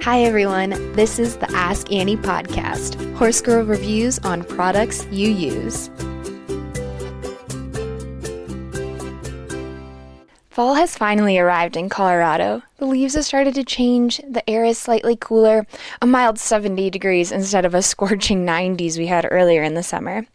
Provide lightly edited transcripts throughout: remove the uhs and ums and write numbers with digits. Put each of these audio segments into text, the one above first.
Hi everyone, this is the Ask Annie podcast, Horse Girl reviews on products you use. Fall has finally arrived in Colorado. The leaves have started to change, the air is slightly cooler, a mild 70 degrees instead of a scorching 90s we had earlier in the summer.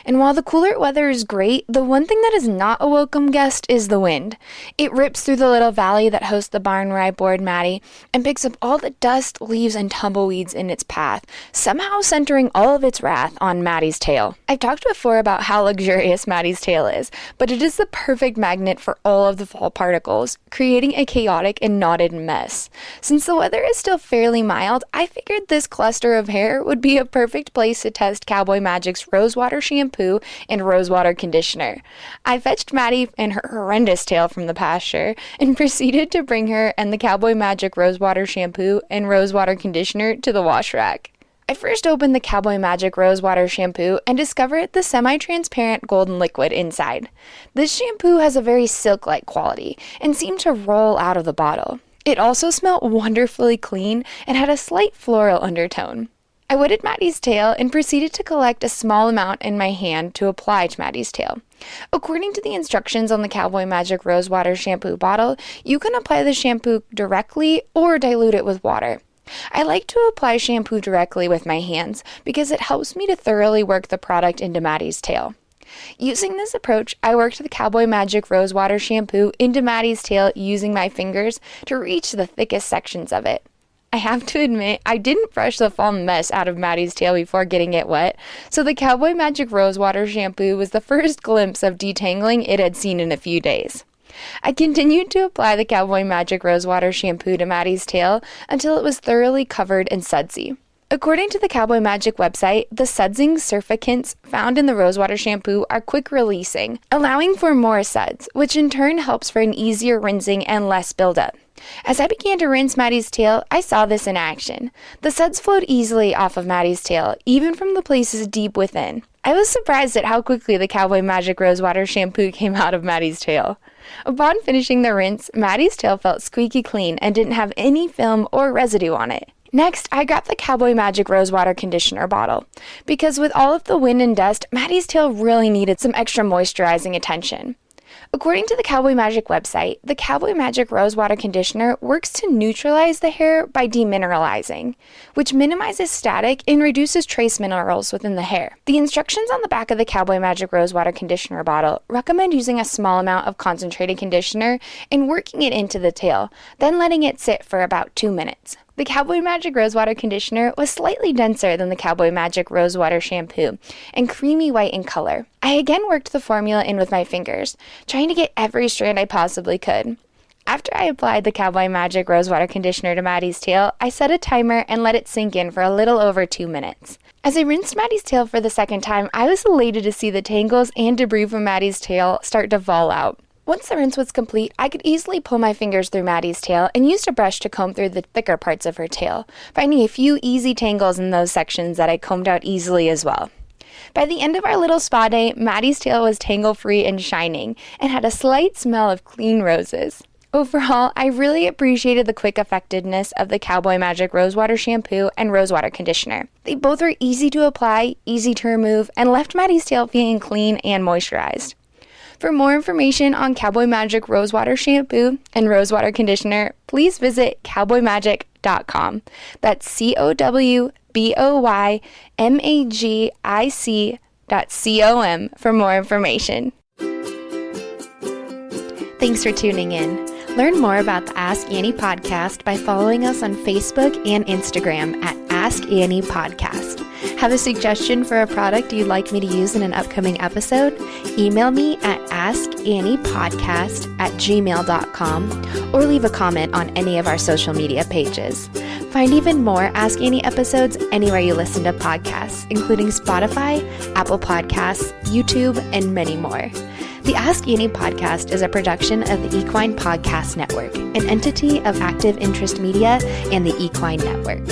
And while the cooler weather is great, the one thing that is not a welcome guest is the wind. It rips through the little valley that hosts the barn where I board Maddie and picks up all the dust, leaves, and tumbleweeds in its path, somehow centering all of its wrath on Maddie's tail. I've talked before about how luxurious Maddie's tail is, but it is the perfect magnet for all of the fall particles, creating a chaotic and knotted mess. Since the weather is still fairly mild, I figured this cluster of hair would be a perfect place to test Cowboy Magic's Rosewater shampoo and Rosewater conditioner. I fetched Maddie and her horrendous tail from the pasture and proceeded to bring her and the Cowboy Magic Rosewater shampoo and Rosewater conditioner to the wash rack. I first opened the Cowboy Magic Rosewater shampoo and discovered the semi-transparent golden liquid inside. This shampoo has a very silk-like quality and seemed to roll out of the bottle. It also smelled wonderfully clean and had a slight floral undertone. I wetted Maddie's tail and proceeded to collect a small amount in my hand to apply to Maddie's tail. According to the instructions on the Cowboy Magic Rosewater shampoo bottle, you can apply the shampoo directly or dilute it with water. I like to apply shampoo directly with my hands because it helps me to thoroughly work the product into Maddie's tail. Using this approach, I worked the Cowboy Magic Rosewater shampoo into Maddie's tail using my fingers to reach the thickest sections of it. I have to admit, I didn't brush the fall mess out of Maddie's tail before getting it wet, so the Cowboy Magic Rosewater shampoo was the first glimpse of detangling it had seen in a few days. I continued to apply the Cowboy Magic Rosewater shampoo to Maddie's tail until it was thoroughly covered and sudsy. According to the Cowboy Magic website, the sudsing surfactants found in the Rosewater shampoo are quick releasing, allowing for more suds, which in turn helps for an easier rinsing and less buildup. As I began to rinse Maddie's tail, I saw this in action. The suds flowed easily off of Maddie's tail, even from the places deep within. I was surprised at how quickly the Cowboy Magic Rosewater shampoo came out of Maddie's tail. Upon finishing the rinse, Maddie's tail felt squeaky clean and didn't have any film or residue on it. Next, I grabbed the Cowboy Magic Rosewater conditioner bottle, because with all of the wind and dust, Maddie's tail really needed some extra moisturizing attention. According to the Cowboy Magic website, the Cowboy Magic Rosewater conditioner works to neutralize the hair by demineralizing, which minimizes static and reduces trace minerals within the hair. The instructions on the back of the Cowboy Magic Rosewater conditioner bottle recommend using a small amount of concentrated conditioner and working it into the tail, then letting it sit for about 2 minutes. The Cowboy Magic Rosewater conditioner was slightly denser than the Cowboy Magic Rosewater shampoo and creamy white in color. I again worked the formula in with my fingers, trying to get every strand I possibly could. After I applied the Cowboy Magic Rosewater conditioner to Maddie's tail, I set a timer and let it sink in for a little over 2 minutes. As I rinsed Maddie's tail for the second time, I was elated to see the tangles and debris from Maddie's tail start to fall out. Once the rinse was complete, I could easily pull my fingers through Maddie's tail and used a brush to comb through the thicker parts of her tail, finding a few easy tangles in those sections that I combed out easily as well. By the end of our little spa day, Maddie's tail was tangle-free and shining, and had a slight smell of clean roses. Overall, I really appreciated the quick effectiveness of the Cowboy Magic Rosewater shampoo and Rosewater conditioner. They both were easy to apply, easy to remove, and left Maddie's tail feeling clean and moisturized. For more information on Cowboy Magic Rosewater shampoo and Rosewater conditioner, please visit cowboymagic.com. That's cowboymagic.com for more information. Thanks for tuning in. Learn more about the Ask Annie podcast by following us on Facebook and Instagram at Ask Annie Podcast. Have a suggestion for a product you'd like me to use in an upcoming episode? Email me at askanniepodcast@gmail.com or leave a comment on any of our social media pages. Find even more Ask Annie episodes anywhere you listen to podcasts, including Spotify, Apple Podcasts, YouTube, and many more. The Ask Annie podcast is a production of the Equine Podcast Network, an entity of Active Interest Media and the Equine Network.